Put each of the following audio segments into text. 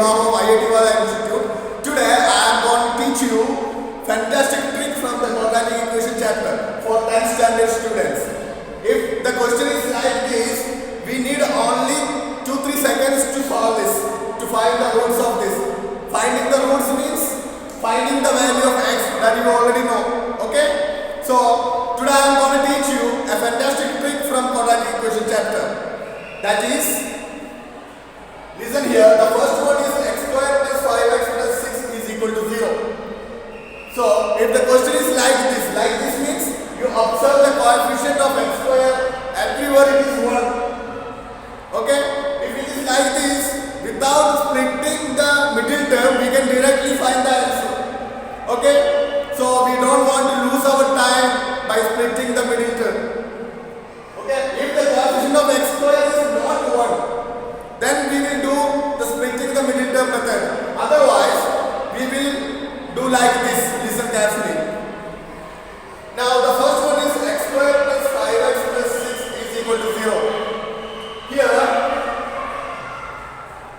behalf of IIT Wala Institute. Today I am going to teach you fantastic trick from the quadratic equation chapter for 10th standard students. If the question is like this, we need only 2-3 seconds to solve this, to find the roots of this. Finding the roots means finding the value of x that you already know. Okay? So today I am going to teach you a fantastic trick from quadratic equation chapter. That is, listen here, the first one is x squared plus 5x plus 6 is equal to 0. So if the question is like this means you observe the coefficient of x squared, everywhere it is 1. Okay? If it is like this, without splitting the middle term, we can directly find the answer. Okay? So we don't want to lose our time by splitting the middle term. Okay? If the coefficient of x squared is not 1, then we will do the splitting the middle term method. Otherwise, we will do like this. Listen carefully. Now the first one is x squared plus 5x plus 6 is equal to 0. Here,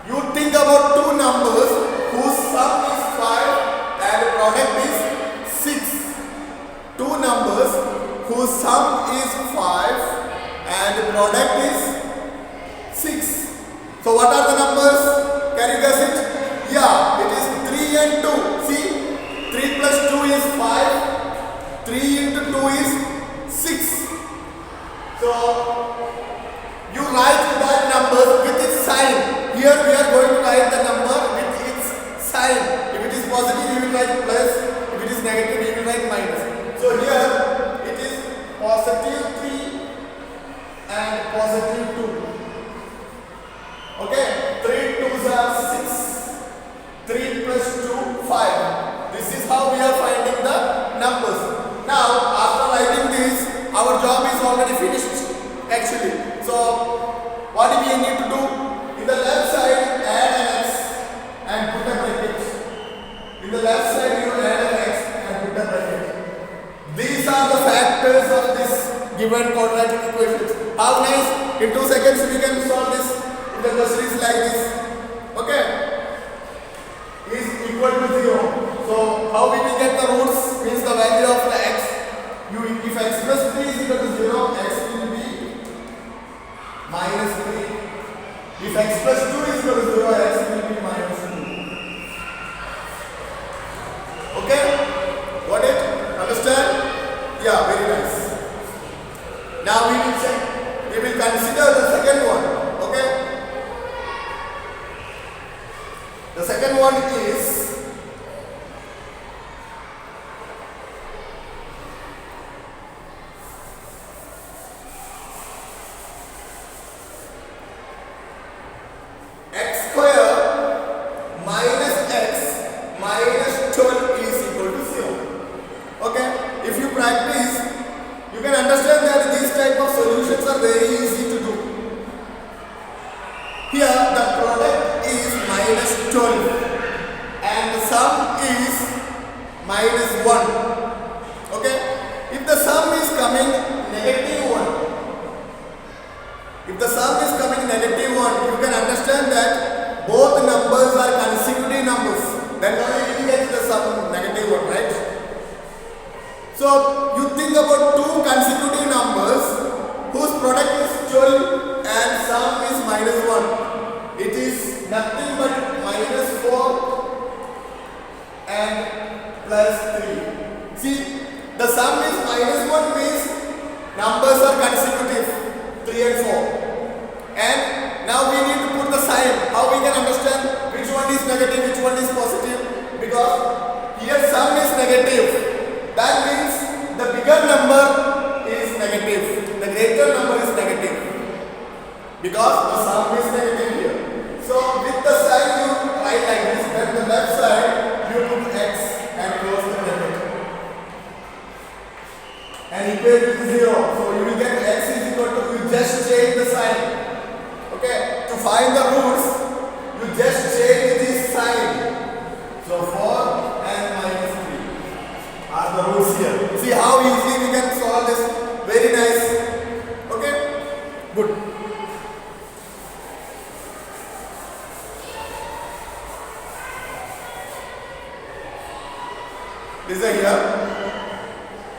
you think about two numbers whose sum is 5 and product is 6. Two numbers whose sum is 5 and product is 6. So what are the numbers? Can you guess it? Yeah, it is 3 and 2. See, 3 plus 2 is 5. 3 into 2 is 6. So you write that number with its sign. Here we are going to write the number with its sign. If it is positive, we will write plus. If it is negative, we will write minus. So here it is positive 3 and positive 2. Okay, 3 2s are 6. 3 plus 2, 5. This is how we are finding the numbers. Now, after writing this, our job is already finished actually. So, what do we need to do? In the left side, add an x and put a bracket. In the left side, you add an x and put a bracket. These are the factors of this given quadratic equations. How nice? In 2 seconds, we can solve this. If the question is like this. Okay? Is equal to 0. So, how we will get the roots? Means the value of the x. If x plus 3 is equal to 0, x will be minus 3. If x plus 2 is equal to 0, x will be minus 2. Okay? Got it? Understand? Yeah, very nice. Now we will check. We will consider the second one. Okay? The second one is x square minus x minus 12 is equal to 0. Okay? If you practice, you can understand that these type of solutions are very easy to do. Here the product is minus 12 and the sum is minus 1. Okay? If the sum is coming negative 1, if the sum is coming negative 1, you can understand that both numbers are consecutive numbers. Then only we will get the sum negative 1, right? So you think about two consecutive numbers whose product is 12 and sum is minus 1. It is nothing but minus 4 and plus 3. See, the sum is minus 1 means numbers are consecutive, 3 and 4. And now we need to put the sign. How we can understand which one is negative, which one is positive? Because here sum is negative. That means the bigger number is negative. The greater number is negative. Because the sum is negative here. So with the sign you write like this. Then the left side you put x and close the bracket. And equate with 0. So you will get x is equal to, you just change the sign. Okay, to find the roots, you just change this sign. So 4 and minus 3 are the roots here. See how easy we can solve this. Very nice. Okay, good. This is here.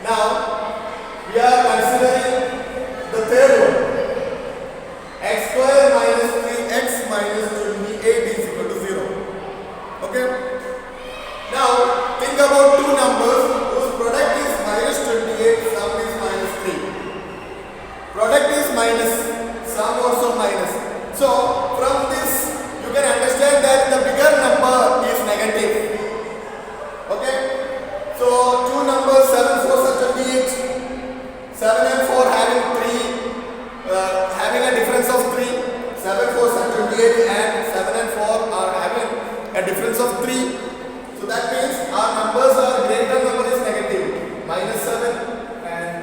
Now we are considering the third one. X square minus 3x minus 28 is equal to 0. Okay. Now think about two numbers whose product is minus 28, sum is minus 3. Product is minus, sum also minus. So from this you can understand that the bigger number is negative. Okay. So two numbers 7 4 are 28. 7 and 4 having 3, having a difference of 3. 7 4 are 28 and 7 and 4 are having a difference of 3. So that means our numbers are greater number is negative. Minus 7 and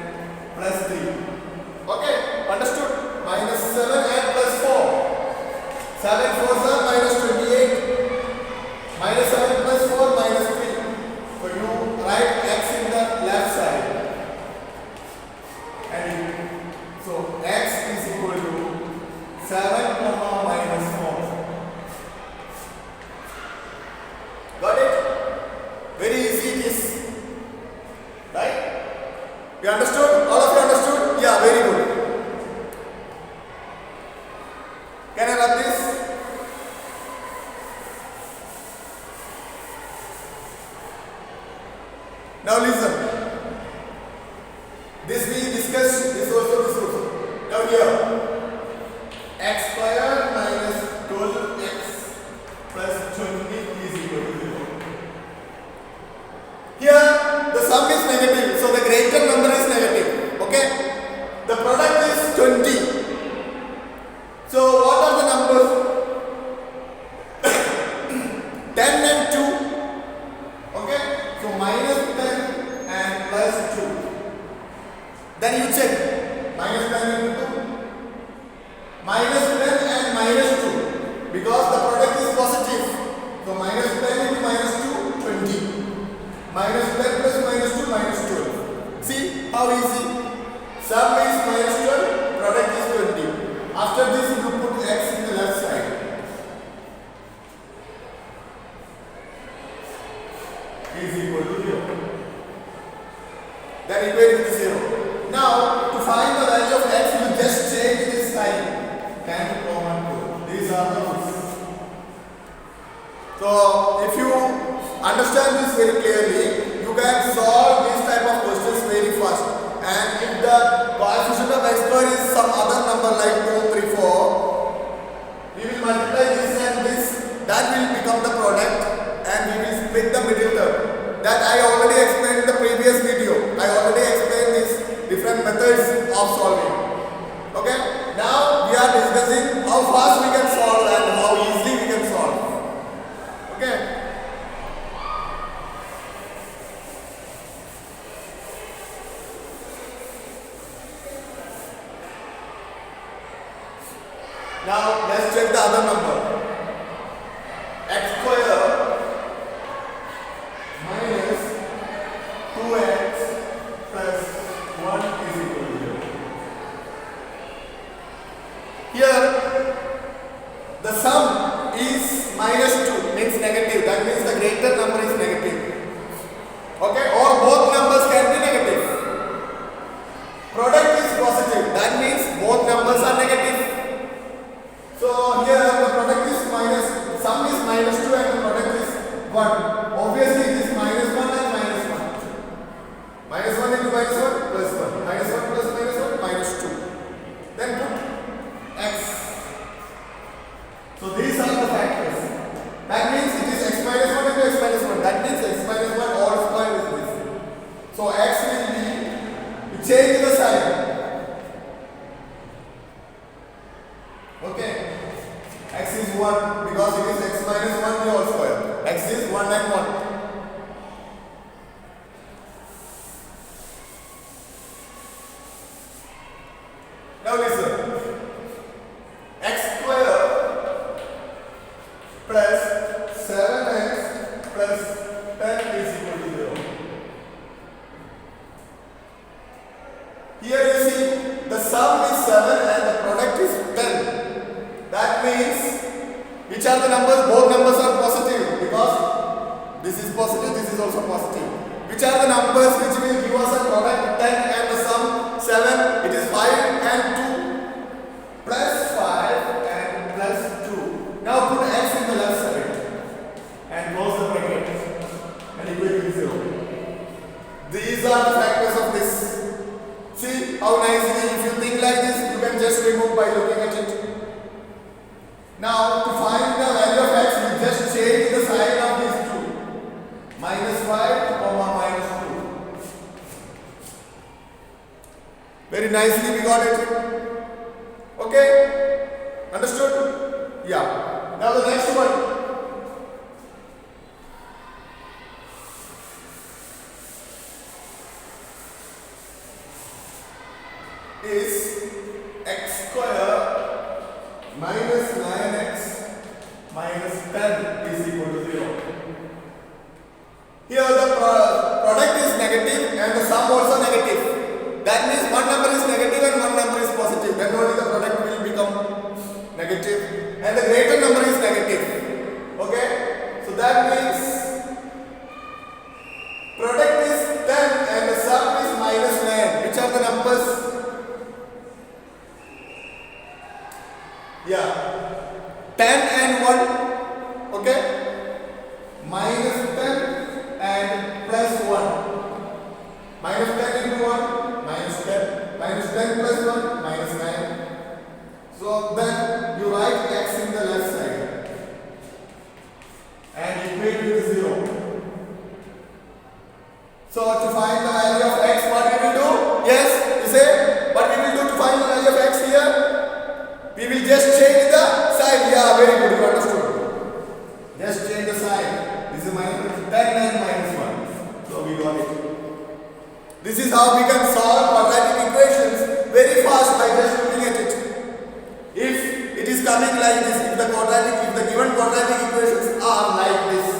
plus 3. Okay, understood? Minus 7 and plus 4. 7 4 are minus 28. Minus 7 plus 4 minus 3. So you write x in the left side. And so x is equal to 7 comma minus 4. Got it? Very easy it is. Right? You understood? All of you understood? Yeah, very good. Can I rub this? Now listen. This we discussed, this also. Now here. X square minus 12x plus 20 is equal to 0. Here the sum is negative, so the greater number is negative. Okay? The product is 20. So what are the numbers? 10 and 2. Okay? So minus 10 and plus 2. Then you check. Minus 10 into 2. Minus 10 and minus 2. Because the product is positive. So minus 10 into minus 2, 20. Minus 10 plus minus 2, minus 12. See how easy? Sum is minus 12, product is 20. After this you put x in the left side. Is equal to 0. Then equate with 0. Now to find the value of x, you just change this sign. 10 comma 2. These are the rules. So if you understand this very clearly, you can solve these type of questions very fast. And if the coefficient of x square is some other number like 2, 3, 4, we will multiply this and this. That will become the product and we will split the middle term. That I already explained in the previous video. I already explained these different methods of solving. Okay? Now we are discussing how fast we can solve and how easily we can solve. Okay? Now let's check the other number. X square minus 2x plus 1 is equal to 0. Here the sum is minus 2, means negative. That means the greater number is negative. Okay, or both numbers can be negative. Product is positive. That means both numbers are negative. So here the product is minus, sum is minus 2 and the product is 1. Obviously it is minus 1 and minus 1. Minus 1 into minus 1 plus 1. Minus 1 plus minus 1 minus 2. Then put x. So these are the factors. That means it is x minus 1 into x minus 1. That means x minus 1 all square is this. So x will be, you change the sign. Okay. X is 1 because it is x minus 1 the whole square. X is 1 and 1. Now listen. X square plus 7x plus 10 is equal to 0. Here you see the sum is 7 and the product is 10. That means which are the numbers? Both numbers are positive because this is positive, this is also positive. Which are the numbers which will give us a product 10 and the sum 7? It is 5 and 2 plus 5 and plus 2. Now put x in the left side and close the bracket and equal to 0. These are the factors of this. See how nicely, if you think like this, you can just remove by looking at it. Now to find the value of x, we just change the sign of these two. Minus 5 comma minus 2. Very nicely we got it. Okay? Understood? Yeah. Now the next one. Is x square minus 9x minus 10 is equal to 0. Here the product is negative and the sum also negative. That means one number is negative and one number is positive. Then only the product will become negative and the greater number is negative. Okay? So that means product is 10 and the sum is minus 9. Which are the numbers? Yeah, 10 and 1, okay, minus 10 and plus 1, minus 10 into 1, minus 10, minus 10 plus 1, minus 9. So then you write x in the left side and equate with 0. So to find the value of x, what we will do? Yes, you say, what we will do to find the value of x here? We will just change the sign. Yeah, very good. You understood. Just change the sign. This is minus 10 and minus 1. So we got it. This is how we can solve quadratic equations very fast by just looking at it. If it is coming like this, if the given quadratic equations are like this,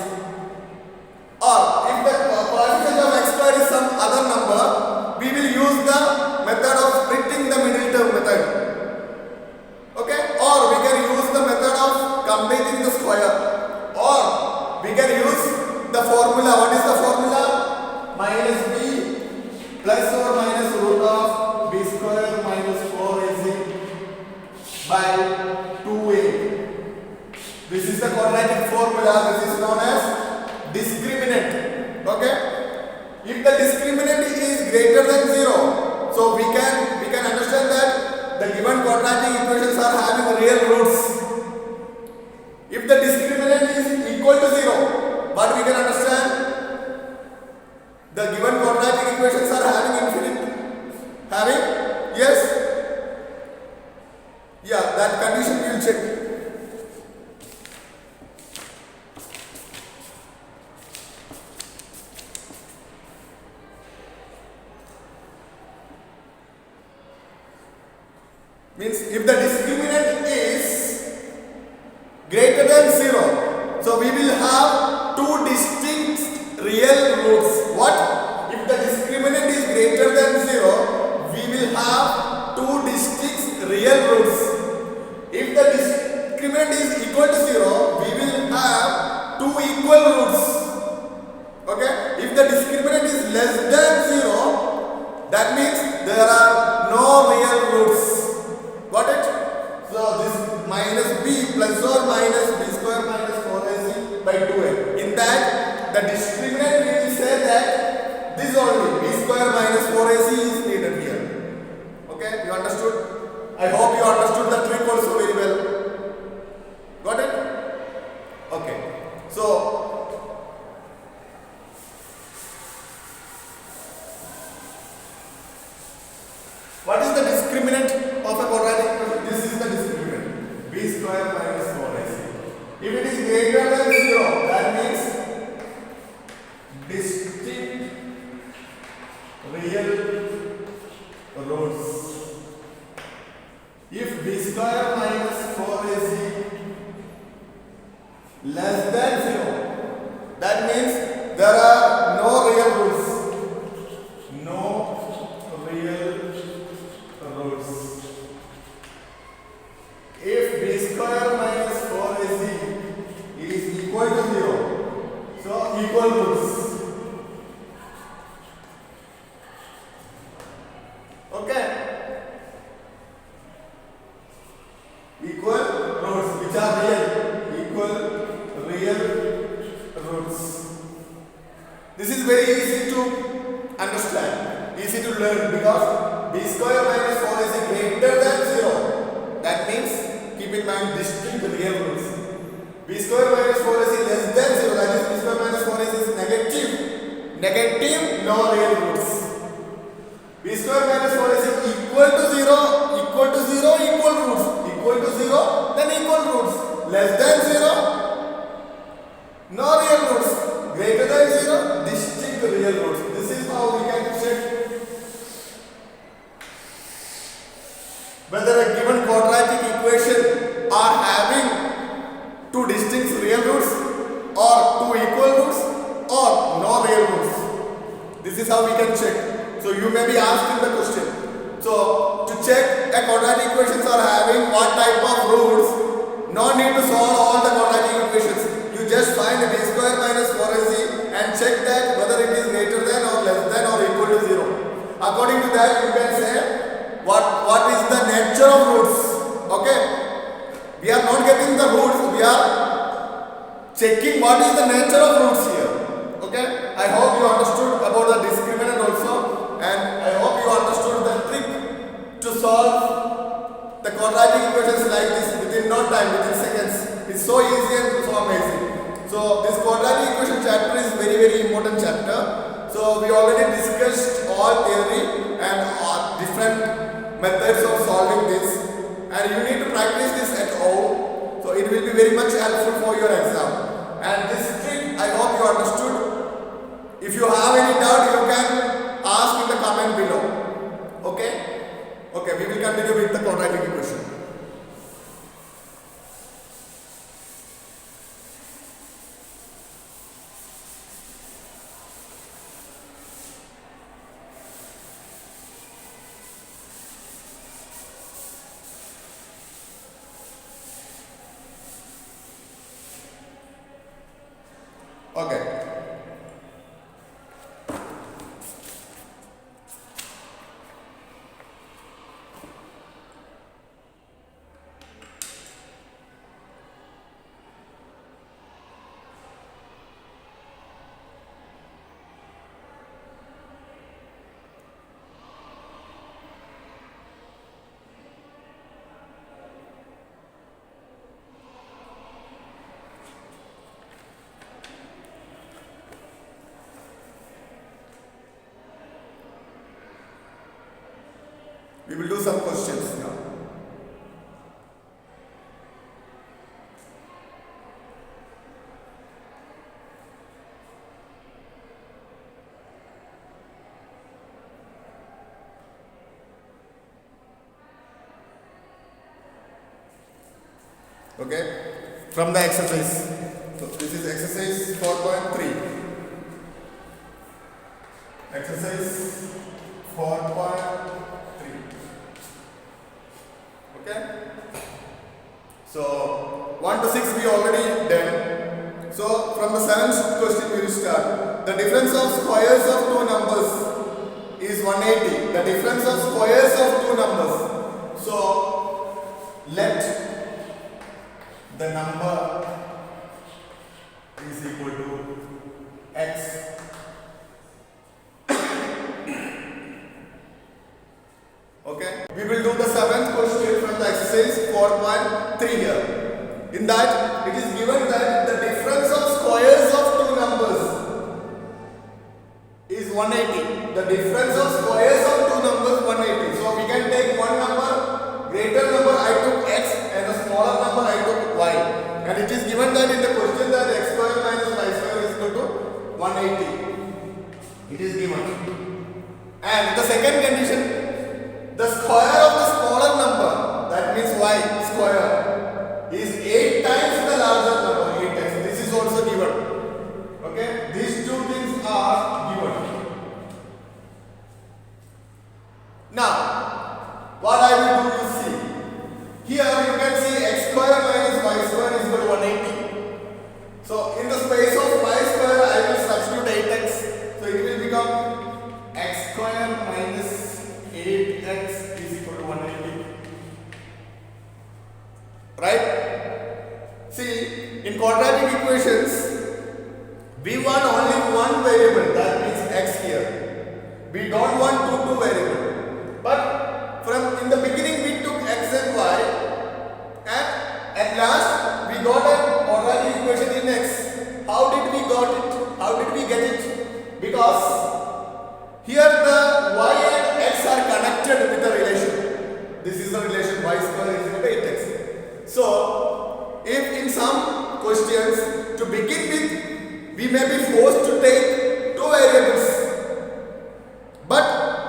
or if the coefficient of x squared is some other number, we will use the method of splitting the middle term method. Okay, or we can use the method of combining the square, or we can use the formula. What is the formula? Minus b plus or minus root of b square minus 4ac by 2a. This is the quadratic formula. This is known as discriminant. Okay, if the discriminant is greater than 0, so we can understand that the given quadratic equations are having real roots. If the discriminant is equal to 0, what we can understand? The given quadratic equations are having infinite. Having? Yes? Yeah, that condition we will check. Means if the discriminant is greater than 0, so we will have two distinct real roots. What? If the discriminant is greater than 0, we will have two distinct real roots. If the discriminant is equal to 0, we will have two equal roots. Okay? If the discriminant is less than 0, that means there are no real roots. Got it? So this minus b plus or minus b square minus 4ac by 2a. In that, the discriminant we will say that this only b square minus 4ac is needed here. Okay? You understood? I hope you understood the trick also very well. Got it? Okay. So what is the discriminant of a quadratic equation? This is the discriminant. B square minus 4ac. If it is greater than 0, that means distinct real roots. If b square minus 4ac less than 0, that means there are no real roots. No real roots. If b square minus 4ac is equal to 0, so equal roots. which are real, equal real roots. This is very easy to understand, easy to learn, because b square minus 4 is greater than 0. That means keep in mind distinct real roots. B square minus 4 is less than 0. That is b square minus 4 is negative. Negative, no real roots. B square minus 4 is equal to 0, equal to 0, equal roots. Equal to 0, then equal roots. Less than 0, no real roots. Greater than 0, distinct real roots. This is how we can check whether a given quadratic equation are having two distinct real roots or two equal roots or no real roots. This is how we can check. So you may be asked in the question. So to check a quadratic equations are having what type of roots, no need to solve all the quadratic equations. You just find b square minus 4ac and check that whether it is greater than or less than or equal to 0. According to that you can say what is the nature of roots. Okay, we are not getting the roots, we are checking what is the nature of roots here. Okay, I hope you understood about the discriminant also, and I hope you understood the trick to solve the quadratic equations like this within no time, within seconds. It's so easy and so amazing. So this quadratic equation chapter is very important chapter. So we already discussed all theory and different methods of solving this, and you need to practice this at home. So it will be very much helpful for your exam. And this trick I hope you understood. If you have any doubt, you can ask in the comment below. Okay? Okay, we will continue with the quadratic equation. Okay. We will do some questions now. Okay, from the exercise. So this is exercise 4.3. Exercise 4.3. Okay. So 1 to 6 we already done. So from the 7th question we will start. The difference of squares of two numbers is 180. The difference of squares of two numbers. So let the number is equal to x. Okay, we will do the 7th question from the exercise 4.3 here. In that, it is given that the difference of squares of two numbers is 180. The difference of squares of two numbers 180. So we can take one number, greater number I took x, and a smaller number I took y. And it is given that in the question that x square minus y square is equal to 180. It is given. And the second condition, the square of the smaller number, that means y square, is 8 times the larger number, 8 times. This is also given. Okay, these two things are given. Now, what I will do is see. Here you can see x square minus y square is equal to 180. So in the space of y square, I will substitute 8x. So it will become x square minus See, in quadratic equations, we want only one variable, that means x here. We don't want two variables. But from in the beginning we took x and y, and at last we got a quadratic equation in x. How did we got it? How did we get it? Because here the y and x are connected with a relation. This is the relation y square is equal to 8x. So, if in some questions to begin with, we may be forced to take two variables, but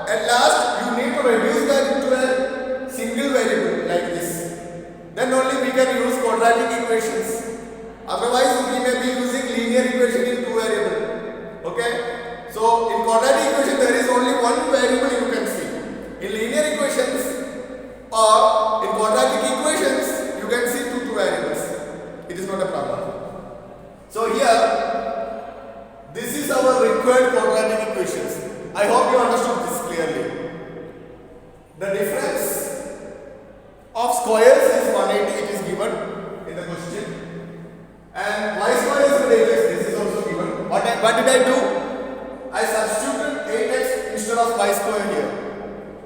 at last you need to reduce that to a single variable like this. Then only we can use quadratic equations. Otherwise, we may be using linear equation in two variables. Okay? So, in quadratic equation, there is only one variable you can see. In linear equations or in quadratic equations, you can see two variables. It is not a problem. So, here, this is our required quadratic equations. I hope you understood this clearly. The difference of squares is 180, it is given in the question. And y square is 8x, this is also given. What did I do? I substituted 8x instead of y square here.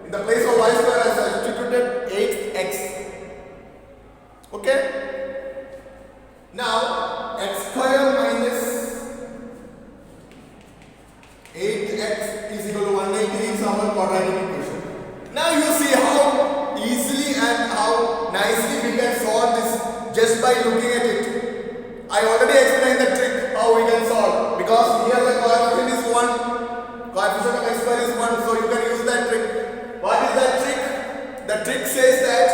In the place of y square, I substituted 8x. Okay? Now, x square minus 8x is equal to 180 is our quadratic equation. Now you see how easily and how nicely we can solve this just by looking at it. I already explained the trick how we can solve, because here the coefficient is 1, coefficient of x square is 1, so you can use that trick. What is that trick? The trick says that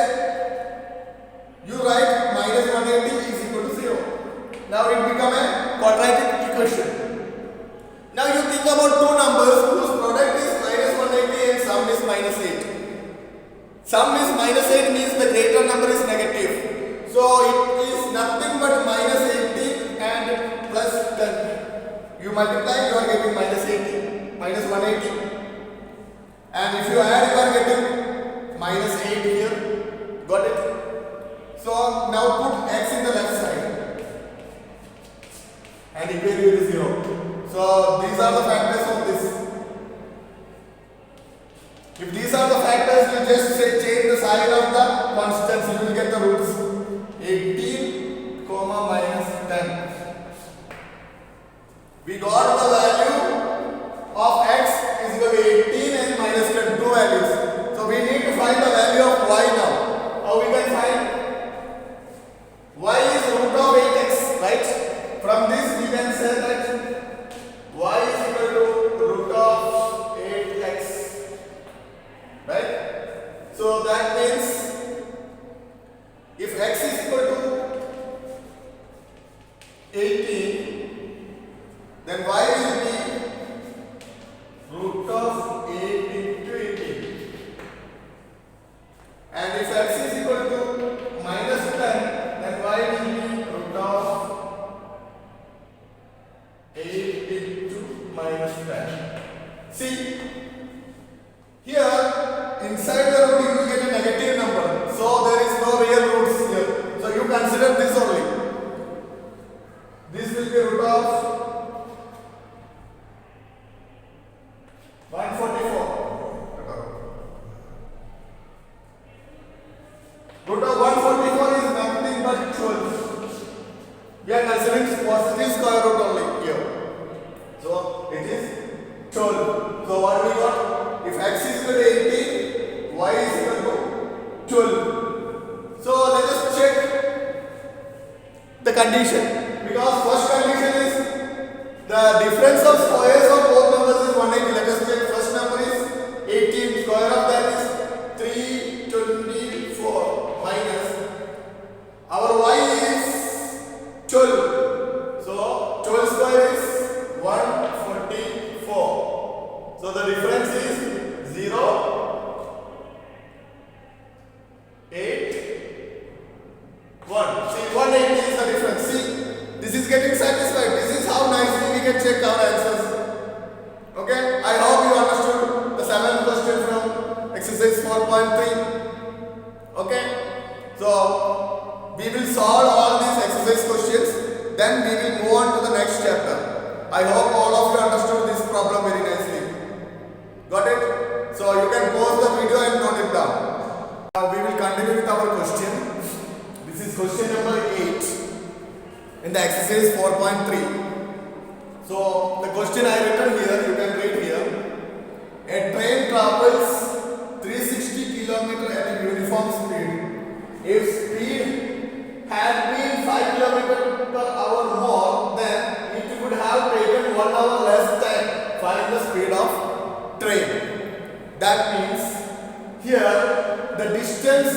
you write minus 180 is equal to 0. Now it become a quadratic equation. Now you think about two numbers whose product is minus 180 and sum is minus 8. Sum is minus 8 means the greater number is negative. So it is nothing but minus 80 and plus 10. You multiply, you are getting minus 80, minus 180. And if you add, you are getting minus 8 here. Got it? So now put x in the left side and equate it to 0. So these are the factors of this. If these are the factors, you just say change the sign of the constants, you will get the roots. 18 comma minus 10. We got the value of x is equal to 18 and minus 10, two values. So we need to find the value of y now. How we can find? Y is root of 8x, right? From this we can say that y is equal to root of 8x, right? So that means if x is equal to 18, then y will be root of 8 into 18. And if x is equal to minus 10, then y will be root of 8 into minus 10. See, here inside the root you will get a negative number. So there is no real roots here. So you consider this only. This will be root of 144. Root of 144 is nothing but 12. We are considering positive square root only here. So it is 12. So what we got? If x is equal to 18, y is equal to 12. So let us check the condition. Because first condition is the difference of squares of both numbers is 180. Let us check. First number is 18. Square of that is 324 minus our y is 12. So 12 square is 144. So the difference is 0, 8, 1. See, 180 is the difference. See, this is getting satisfied. This is how nicely we can check our answers. Okay, I hope you understood the 7th question from exercise 4.3. Okay, so we will solve all these exercises then we will move on to the next chapter. I hope all of you understood this problem very nicely. Got it? So you can pause the video and note it down. Now we will continue with our question. This is question number 8 in the exercise 4.3. So the question I written here, you can read here. A train travels 360 km at a uniform speed. If speed had been 5 km per hour more, then it would have taken 1 hour less time. Find the speed of train. That means here the distance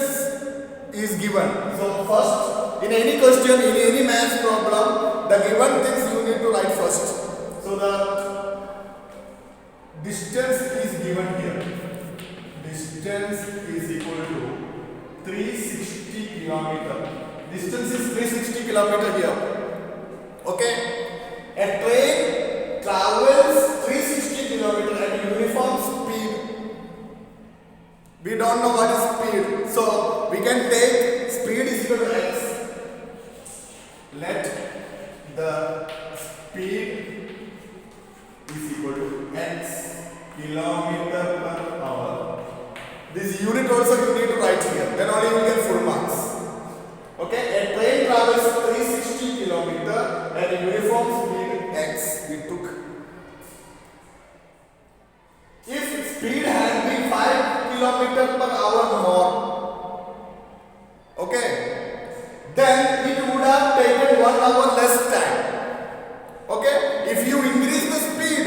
is given. So first, in any question, in any maths problem, the given things you need to write first. So the distance is given here. Distance is equal to 360 kilometer. Distance is 360 kilometer here. Okay. A train travels 360 kilometer at uniform speed. We don't know what is speed, so we can take speed is equal to x. Let the speed is equal to x kilometer per hour. This unit also you need to write here. Then only you will get full marks. Okay, a train travels 360 kilometer at a uniform speed x. We took. If speed had been 5 kilometer per hour more, okay, then it would have taken 1 hour less time. Okay, if you increase the speed,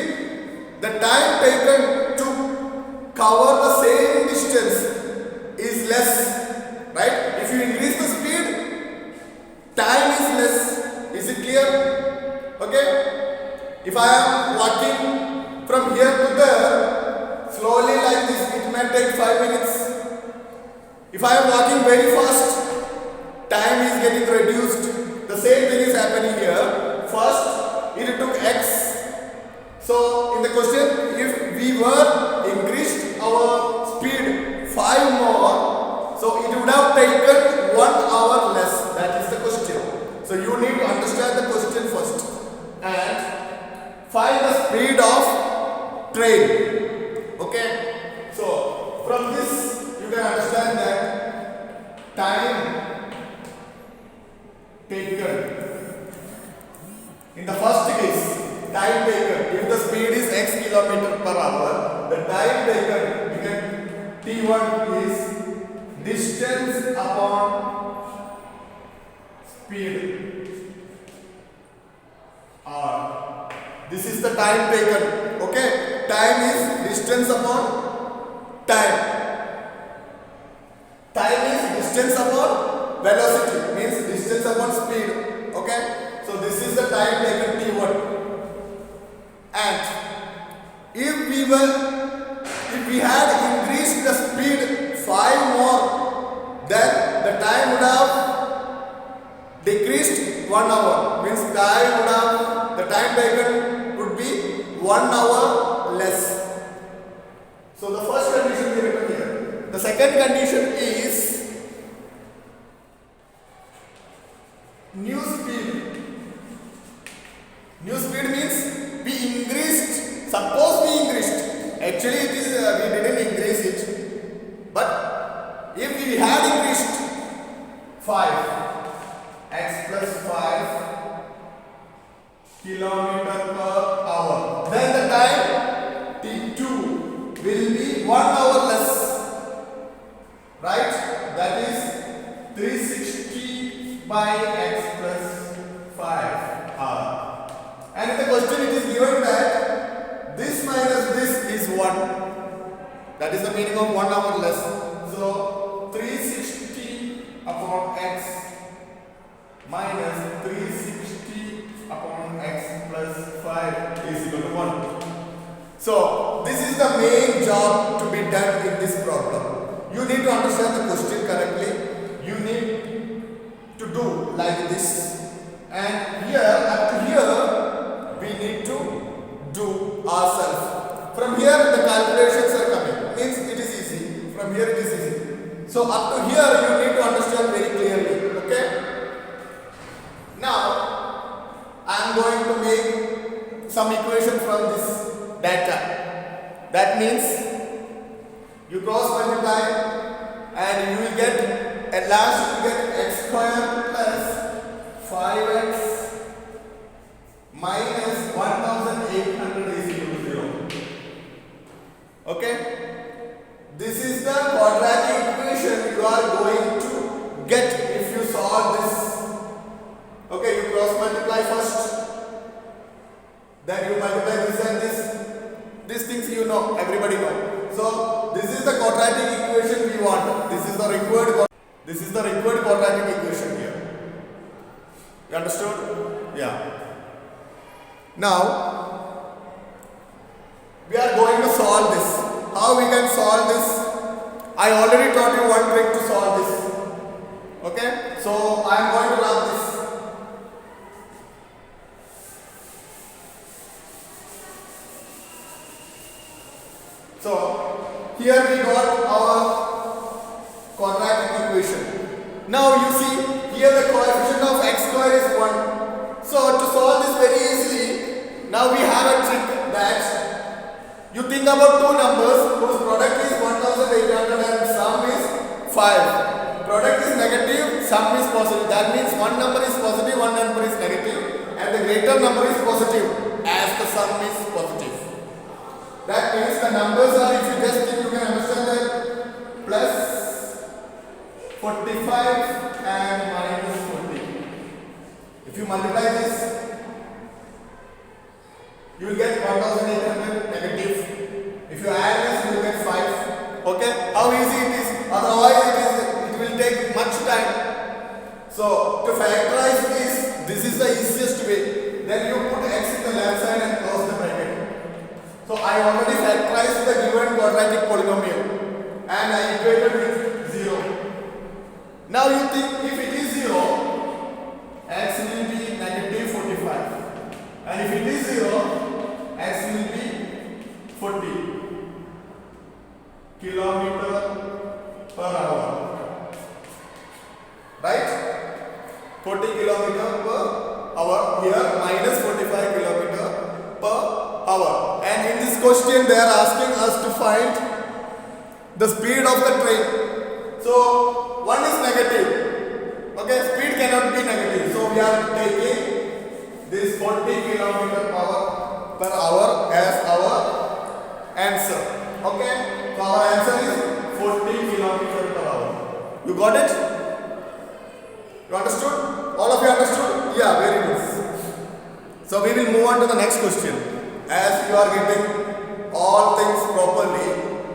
the time taken to cover the same distance is less, right? If you increase the speed, time is less. Is it clear? Okay, if I am walking from here to there slowly like this, it may take 5 minutes. If I am walking very fast, time is getting reduced. The same thing is happening here. First, it took x. So in the question, if we were increased our speed 5 more, so it would have taken 1 hour less. That is the question. So you need to understand the question first and find the speed of train. Okay. So from this you can understand that time taken. In the first case, time taken, if the speed is x kilometer per hour, the time taken, we get t1 is distance upon speed r. This is the time taken. Okay, time is distance upon time. Time is distance upon velocity, means distance upon speed. Okay, so this is the time taken t1. And if we had increased the speed 5 more, then the time would have decreased 1 hour. Means the time taken would be 1 hour less. So the first condition we written here. The second condition is new speed. New speed means we increased. Suppose we increased. Actually, it is we didn't increase it. But if we had increased 5 x plus 5 kilometer per hour, then the time t2 will be 1 hour less. Right? That is 360 by x plus 5 hour. And in the question it is given that this minus this is 1. That is the meaning of 1 hour less. So 360 upon x minus 360 upon x plus 5 is equal to 1. So this is the main job to be done in this problem. You need to understand the question correctly. You need to do like this. And here, up to here, we need to do ourselves. From here the calculations are coming. Means it is easy. From here it is easy. So up to here you need to understand very clearly. Okay. Now am going to make some equation from this data. That means you cross multiply and you will get, at last you will get x square plus 5x minus 1800 is equal to 0. Okay? This is the quadratic equation you are going to get if you solve this. Okay, you cross multiply first, then you multiply this and this. These things you know, everybody know. So this is the quadratic equation we want. This is the required quadratic equation here. You understood? Yeah. Now we are going to solve this. How we can solve this? I already taught you one trick to solve this. Okay? So I am going to rub this. So here we got our quadratic equation. Now you see here the coefficient of x square is 1. So to solve this very easily, now we have a trick that you think about two numbers whose product is 1800 and sum is 5. Product is negative, sum is positive. That means one number is positive, one number is negative, and the greater number is positive as the sum is positive. That means the numbers are, if you just think, you can understand that plus 45 and minus 40. If you multiply this, you will get 1800 negative. If you add this, you will get 5. Okay? How easy it is? Otherwise it will take much time. So to factorize this is the easiest way. Then you put x in the left side and close the bracket. So I already factorized the given quadratic polynomial and I equated with 0. Now you think if it is 0, x will be negative 45. And if it is 0, x will be 40 kilometer per hour. Right? 40 kilometer per hour. Here minus 45 kilometer per hour. And in this question they are asking us to find the speed of the train. So one is negative. Okay, speed cannot be negative. So we are taking this 40 kilometer per hour as our answer. Okay, so our answer is 40 kilometer per hour. You got it? You understood? All of you understood? Yeah, very good. So we will move on to the next question. As you are getting all things properly,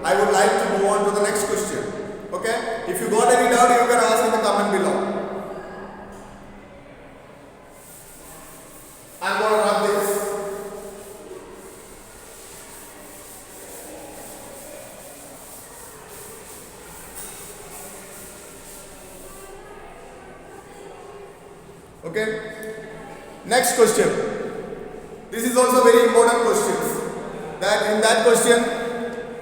I would like to move on to the next question. Okay? If you got any doubt, you can ask in the comment below. I am going to run this. Okay? Next question. This is also very important question. That in that question,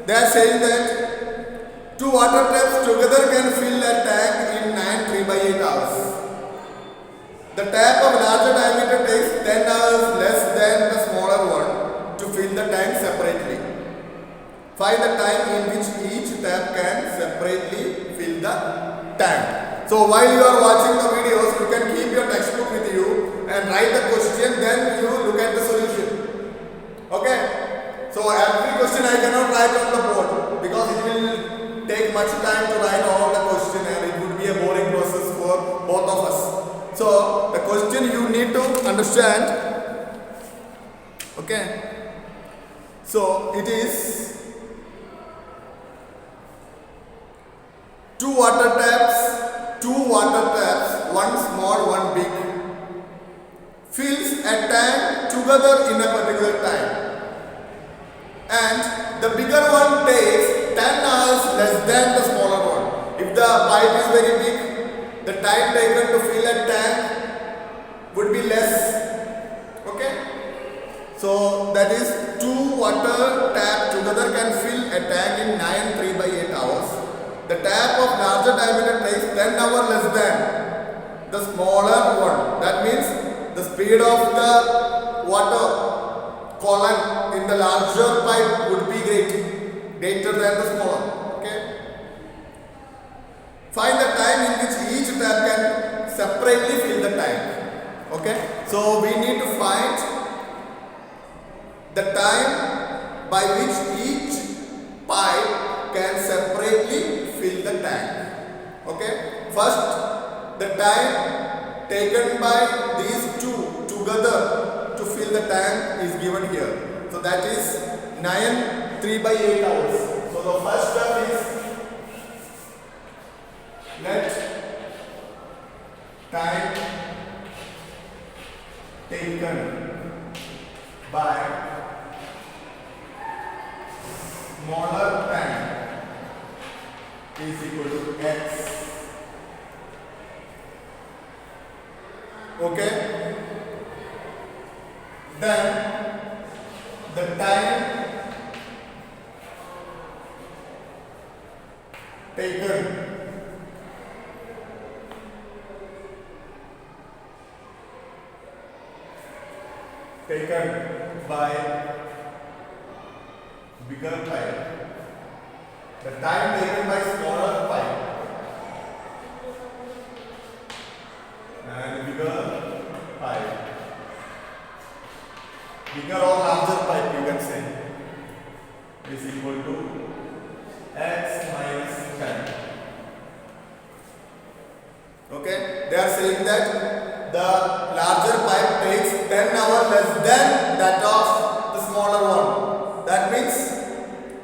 they are saying that two water taps together can fill a tank in 9 3/8 hours. The tap of larger diameter takes 10 hours less than the smaller one to fill the tank separately. Find the time in which each tap can separately fill the tank. So while you are watching the videos, you can keep your textbook with you and write the question, then you look at the solution. Okay? So every question I cannot write on the board because it will take much time to write all the question and it would be a boring process for both of us. So the question you need to understand. Okay? So it is two water taps, one small, one big, fills a tank together in a particular time. And the bigger one takes 10 hours less than the smaller one. If the pipe is very big, the time taken to fill a tank would be less. Okay? So that is two water tap together can fill a tank in 9 3/8 hours. The tap of larger diameter takes 10 hours less than the smaller one. That means the speed speed of the water column in the larger pipe would be greater than the smaller. Okay. Find the time in which each tap can separately fill the tank. Okay. So we need to find the time by which each pipe can separately fill the tank. Okay. First, the time taken by these two together to fill the tank is given here. So that is 9 3/8 hours. So the first step is let time taken by smaller tank is equal to x. Okay. Then the time taken by bigger pipe, the time taken by smaller pipe and bigger pipe, bigger or larger pipe you can say, is equal to x minus 10. Okay, they are saying that the larger pipe takes 10 hours less than that of the smaller one. That means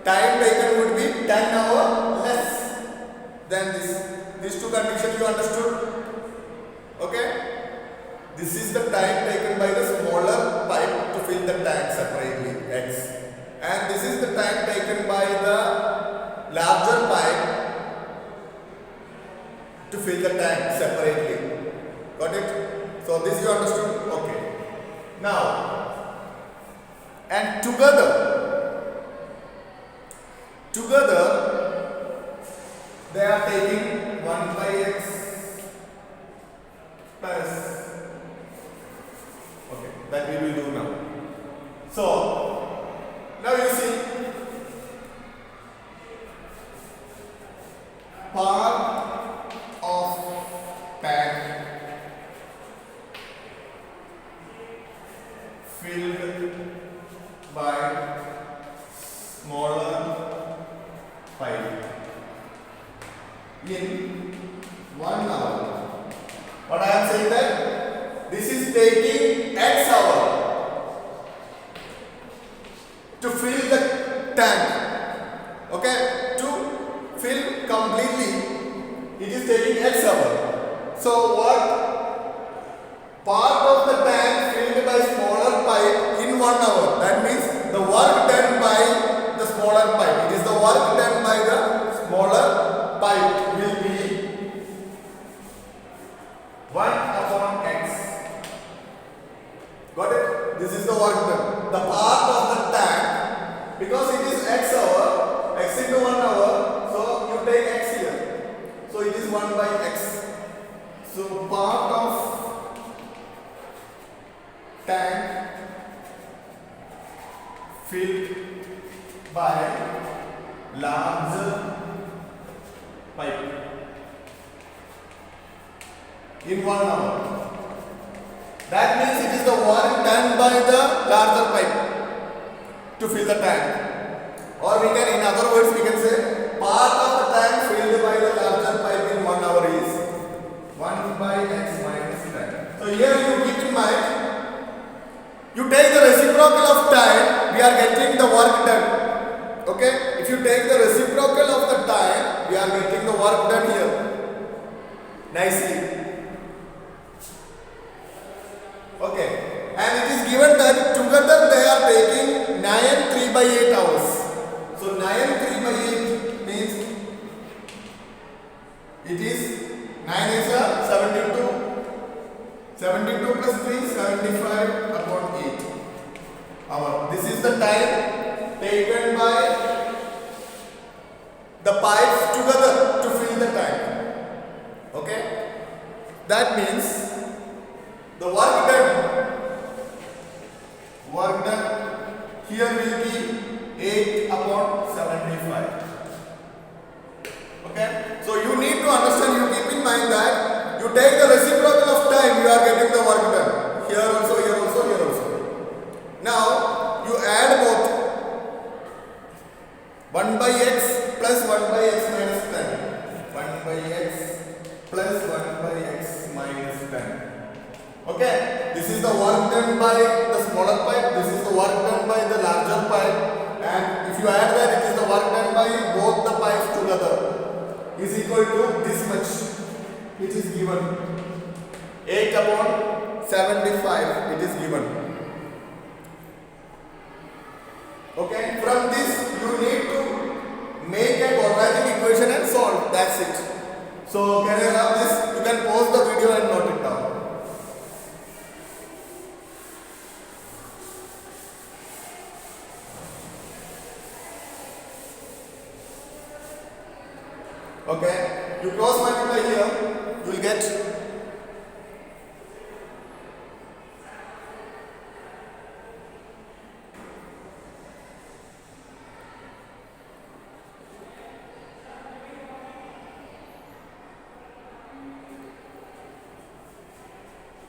time taken would be 10 hours less than this. These two conditions you understood? Okay. This is the time taken by the smaller pipe to fill the tank separately, x. And this is the time taken by the larger pipe to fill the tank separately. Got it? So this you understood? Okay. Now, and together they are taking 1/x plus, okay, that we will do now. So now you see part of tank filled by smaller pipe in 1 hour. What I am saying that this is taking x hour to fill the tank. Okay, to fill completely it is taking x hour. So what part of the tank filled by smaller pipe in 1 hour, that means the work done by the smaller pipe, it is the work done by the smaller pipe will be 1/x. Got it? This is the work done. The part of the tank, because it is x hour, x into 1 hour, so you take x here. So it is 1/x. So part of tank filled by larger pipe in 1 hour. That means it is the work done by the larger pipe to fill the tank. Or we can, in other words, we can say part of the tank filled by the larger pipe in 1 hour is 1/x minus 10. So here you keep in mind, you take the reciprocal of time, we are getting the work done. Okay? If you take the reciprocal of the time, we are getting the work done here. Nicely. Okay. And it is given that together they are taking 9 3/8 hours. So 9 3/8 means it is 9 is a 72. 72 plus 3 75/8 hour. This is the time taken by the pipes together to fill the tank. Okay, that means the work done here will be 8 upon 75. Okay, so you need to understand, you keep in mind that you take the reciprocal of time, you are getting the work done. Here also, here also, here also. Now you add both 1 by x plus 1 by x minus 10. 1 by x plus 1 by x minus 10. Okay, this is the work done by the smaller pipe, this is the work done by the larger pipe, and if you add that, it is the work done by both the pipes together is equal to this much, which is given 8 upon 75, it is given. Okay, from this you need to make a quadratic equation and solve, that's it. So can I have this? You can pause the video and note it down. Okay, you cross multiply here, you will get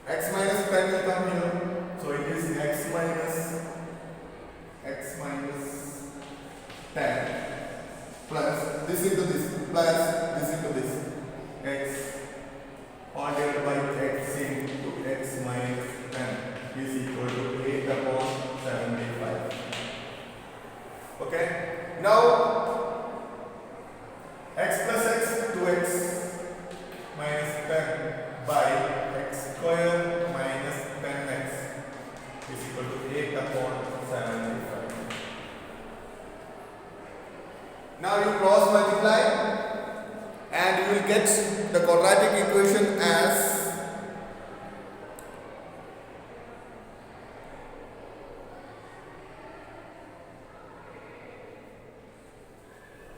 x minus 10 will come here, so it is x minus 10 plus this into this plus this into this x all divided by x into x minus 10 is equal to 8 upon 75. Okay, now x plus x 2x minus 10 by x square minus 10x is equal to 8 upon 75. Now you cross multiply and you will get the quadratic equation as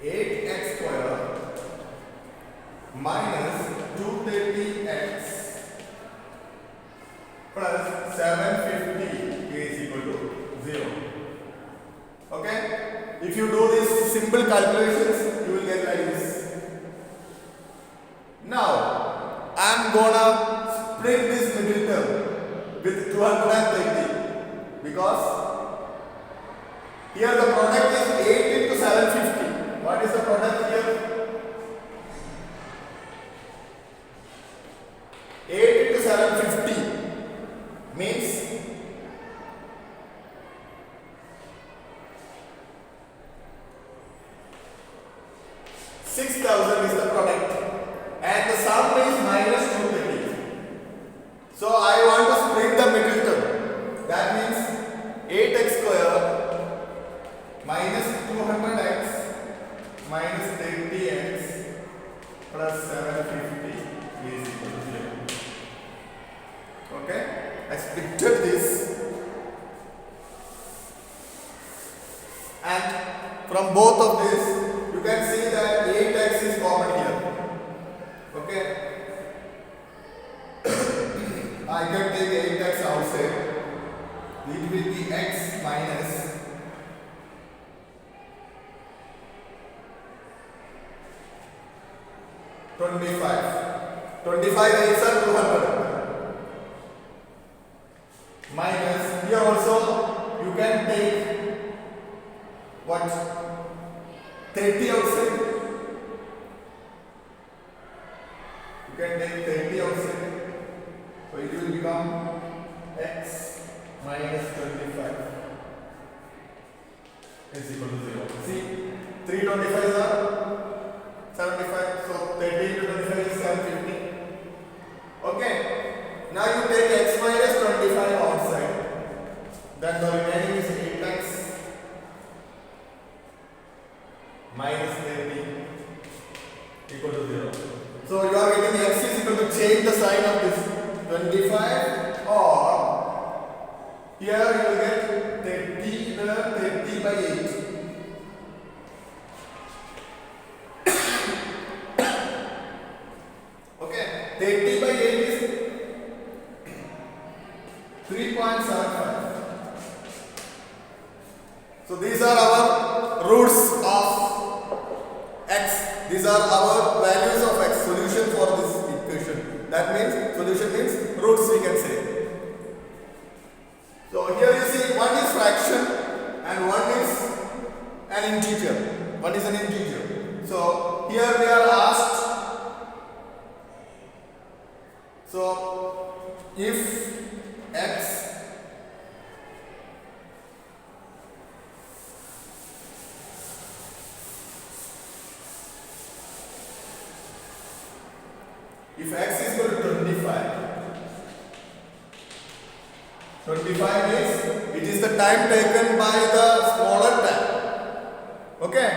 (8x square minus 230x plus 750 is equal to 0. Okay? If you do these simple calculations, you will get like this. Now, I am gonna split this middle term with 230 because here the product is 8 into 750. What is the product here? 8 into 750 means 6,000 is the product and the sum is minus 230. So I want to split the middle term. That means 8x square minus 200x minus 30x plus 750 is equal to 0. Okay, I splitted this and from both of this you can see that 8x is common here. Okay, I can take 8x outside. It will be x minus 25. 25 8s are 200. Minus here also you can take what? 30 outside. You can take 30 outside. So it will become x minus 25 is equal to 0. See, 3 25s are 75. So 30 into 25 is 750. Okay. Now you take x minus 25 outside. Then the remaining is 8x minus 30 equal to 0. So you are getting x is equal to, change the sign of this 25, or here you will get 30 by 8. Okay, 30 by 8 is 3.75. So these are our roots of x. These are our values of x. Solution for this equation. That means solution means roots we can say. So here you see one is fraction and one is an integer. One is an integer. So here we are asked. So if x is equal to 25, 25 means it is the time taken by the smaller time. Okay?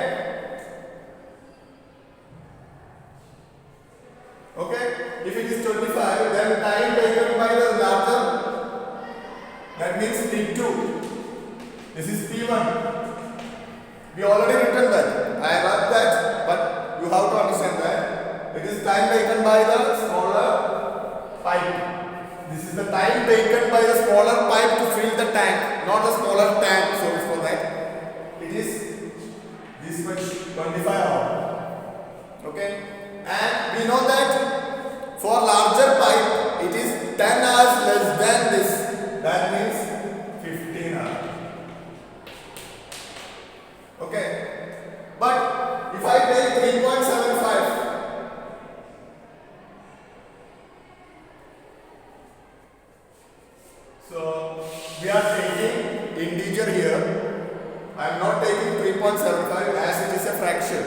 Okay? If it is 25, then time taken by the larger, that means P2. This is P1. We already written that. I wrote that, but you have to understand that. It is time taken by the smaller pipe. This is the time taken by the smaller pipe to fill the tank, not the smaller tank. So for that, it is this much 25 hours. Okay, and we know that for larger pipe, it is 10 hours less than this. That means 15 hours. Okay, but if I take 3.75. So we are taking integer here. I am not taking 3.75 as it is a fraction.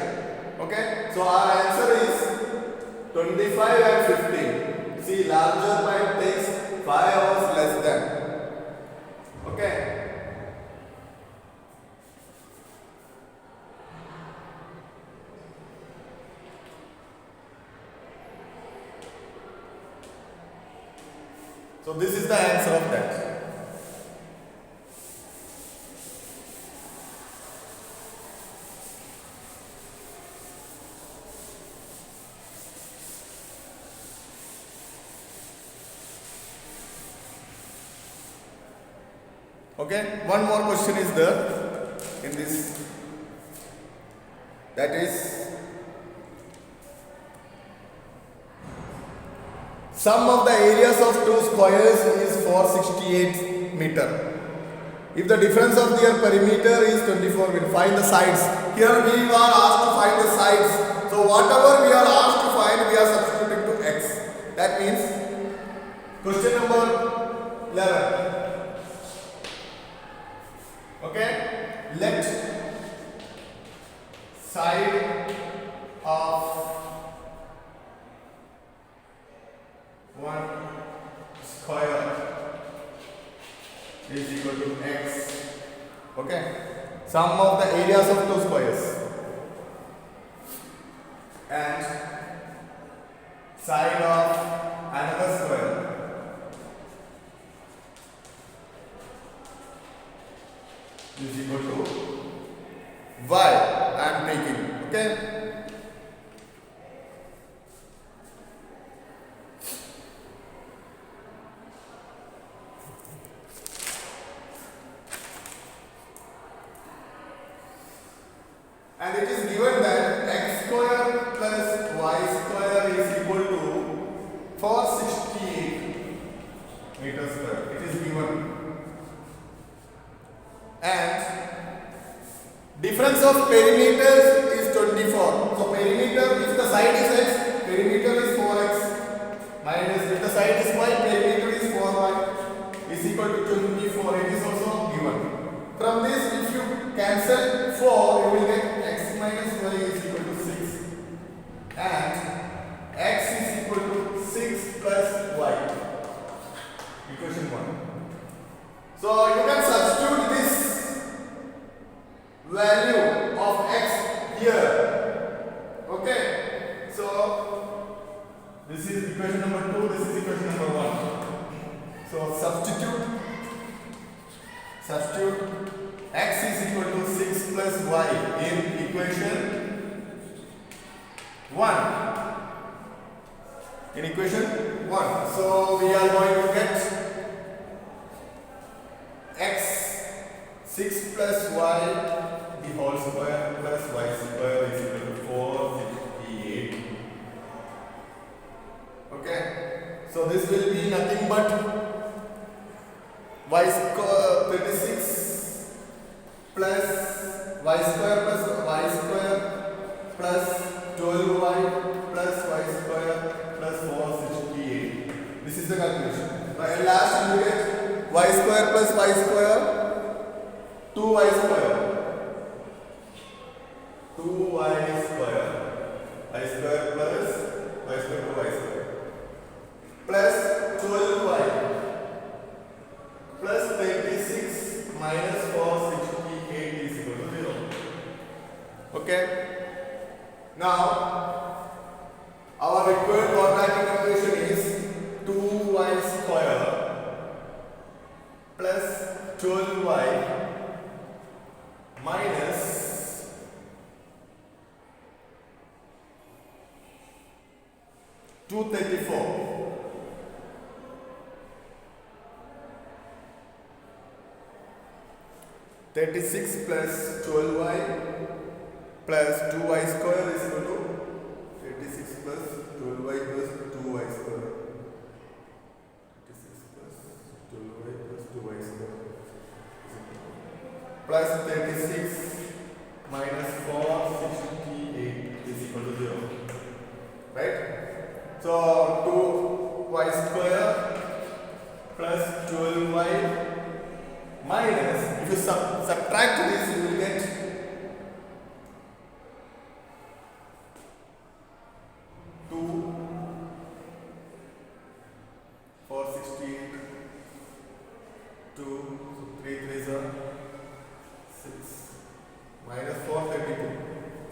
Okay. So our answer is 25 and 15. See, larger pipe takes 5 hours less than. Okay. So this is the answer of that. Okay, one more question is there in this. That is sum of the areas of two squares is 468 meter. If the difference of their perimeter is 24, we'll find the sides. Here we are asked to find the sides. So whatever we are asked to find, we are substituting to x. That means question number 11. Okay, let side of one square is equal to x. Okay, sum of the areas of two squares and side of another square is equal to y. I am taking. Okay. And it is given that x square plus y square is equal to 468 meters square. It is given. And difference of perimeters is 24. So perimeter, if the side is x, perimeter is 4x. Minus if the side is y, perimeter is 4y is equal to 24. It is also given. From this, if you cancel 4, you will get x minus y is equal to 6. And x is equal to 6 plus y. Equation 1. So you can substitute this value of x here. Okay. So this is equation number 2, this is equation number 1. So substitute x is equal to 6 plus y in equation 1. In equation 1. So we are going to get x 6 plus plus y the whole square plus y square is equal to 468. Okay, so this will be nothing but y square 36 plus y square plus 12y plus y square plus 468. This is the calculation. At last you get y square plus y square 2y square 2y square y square plus y square 2y square plus 12y plus 36 minus 468 is equal to 0. Okay. Now our required quadratic equation is 2y square plus 12y minus 234. 36 plus 12y plus 2y square is equal to 36 plus 12y plus 2y square. 36 plus 12y plus 2y square plus 36 minus 468 is equal to 0. Right? So 2y square plus 12y minus, if you subtract this, you will get 468, 2, 3 3s are 6, minus 432,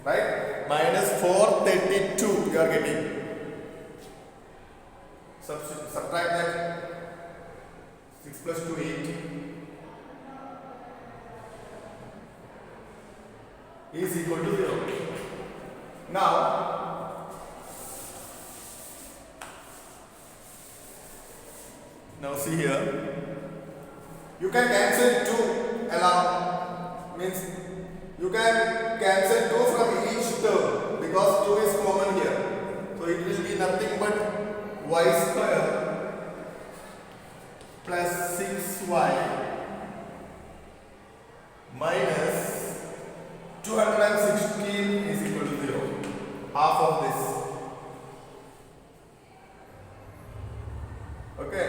right? Minus 432 you are getting. Subtract that. 6 plus 2, 8 is equal to 0. Now see here, you can cancel 2 along, means you can cancel 2 from each term because 2 is common here. So it will be nothing but y square plus 6y minus 216 is equal to 0. Half of this. Okay.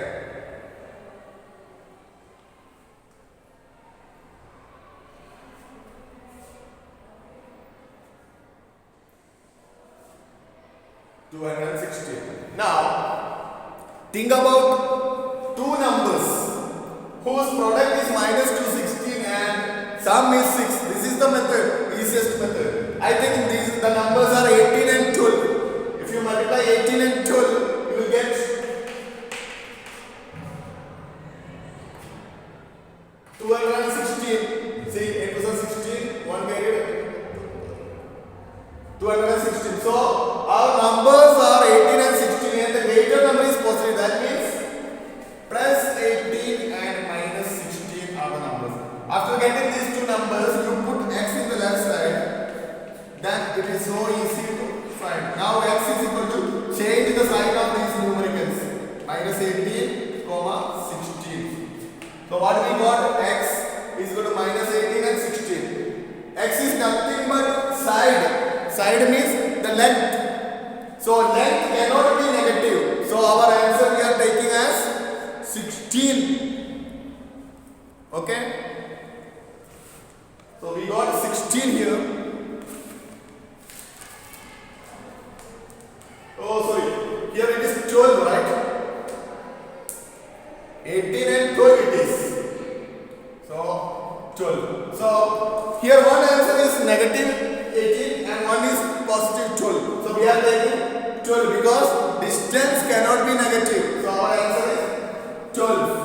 Now, think about two numbers whose product is minus 216 and sum is 6. This is the method, easiest method. I think the numbers are 18 and 12. If you multiply 18 and 12, you will get 216. See, 8 plus 16, 1 carried 216. So, our numbers are 18 and 16 and the greater number is positive. That means plus 18 and minus 16 are the numbers. After getting these two numbers, you put x in the left side. Then it is so easy to find. Now x is equal to change the sign of these numericals. Minus 18, comma 16. So what we got? X is equal to minus 18 and 16. X is nothing but side. Side means the length. So length cannot be negative. So our answer we are taking as 16. Okay. So we got 16 here. Oh sorry. Here it is 12, right? 18 and 12 it is. So 12. So here one answer is negative 18 and one is positive 12. So we are taking 12 because distance cannot be negative. So our answer is 12.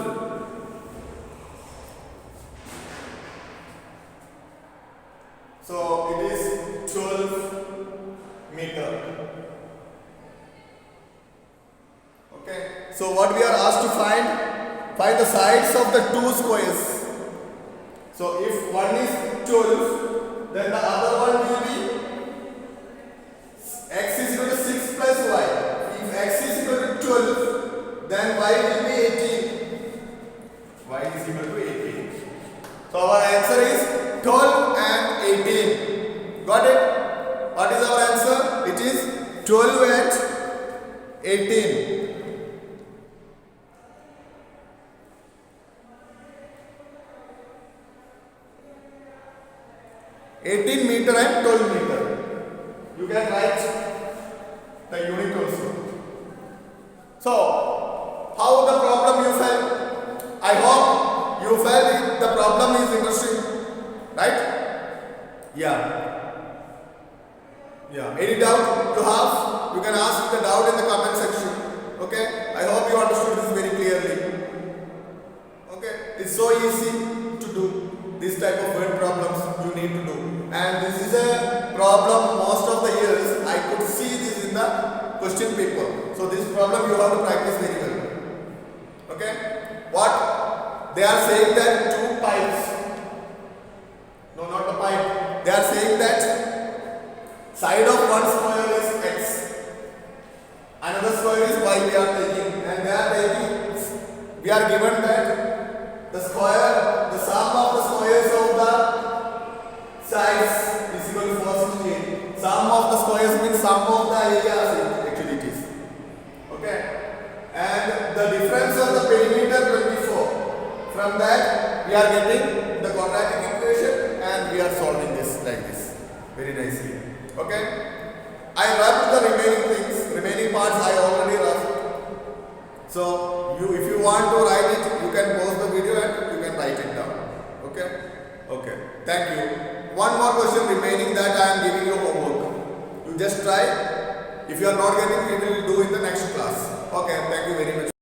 So it is 12 meter. Okay. So what we are asked to find the sides of the two squares. So if one is 12, then the other one will be x is equal to 6 plus y. If x is equal to 12, then y will be 18. Y is equal to 18. So our answer is 12 and 18. Got it? What is our answer? It is 12 and 18. 18 meter and 12 meter. You can write the unit also. So, how the problem you felt? I hope you felt the problem is interesting, right? Yeah. Any doubt you have? You can ask the doubt in the comment section. Okay? I hope you understood this very clearly. Okay? It's so easy to do. This type of word problems you need to do, and this is a problem most of the years I could see this in the question paper. So this problem you have to practice very well. Okay, what they are saying that two pipes, no, not the pipe, they are saying that side of one square is x, another square is y we are taking, and they are taking, we are given that the square, the sum of the squares of the sides is equal to 468. Sum of the squares means sum of the areas actually it is. Okay. And the difference of the perimeter 24. From that we are getting the quadratic equation and we are solving this like this. Very nicely. Okay. I rubbed the remaining things, remaining parts I already rubbed. So if you want to write it, you can pause the video and you can write it down. Okay? Okay. Thank you. One more question remaining that I am giving you homework. You just try. If you are not getting, we will do in the next class. Okay. Thank you very much.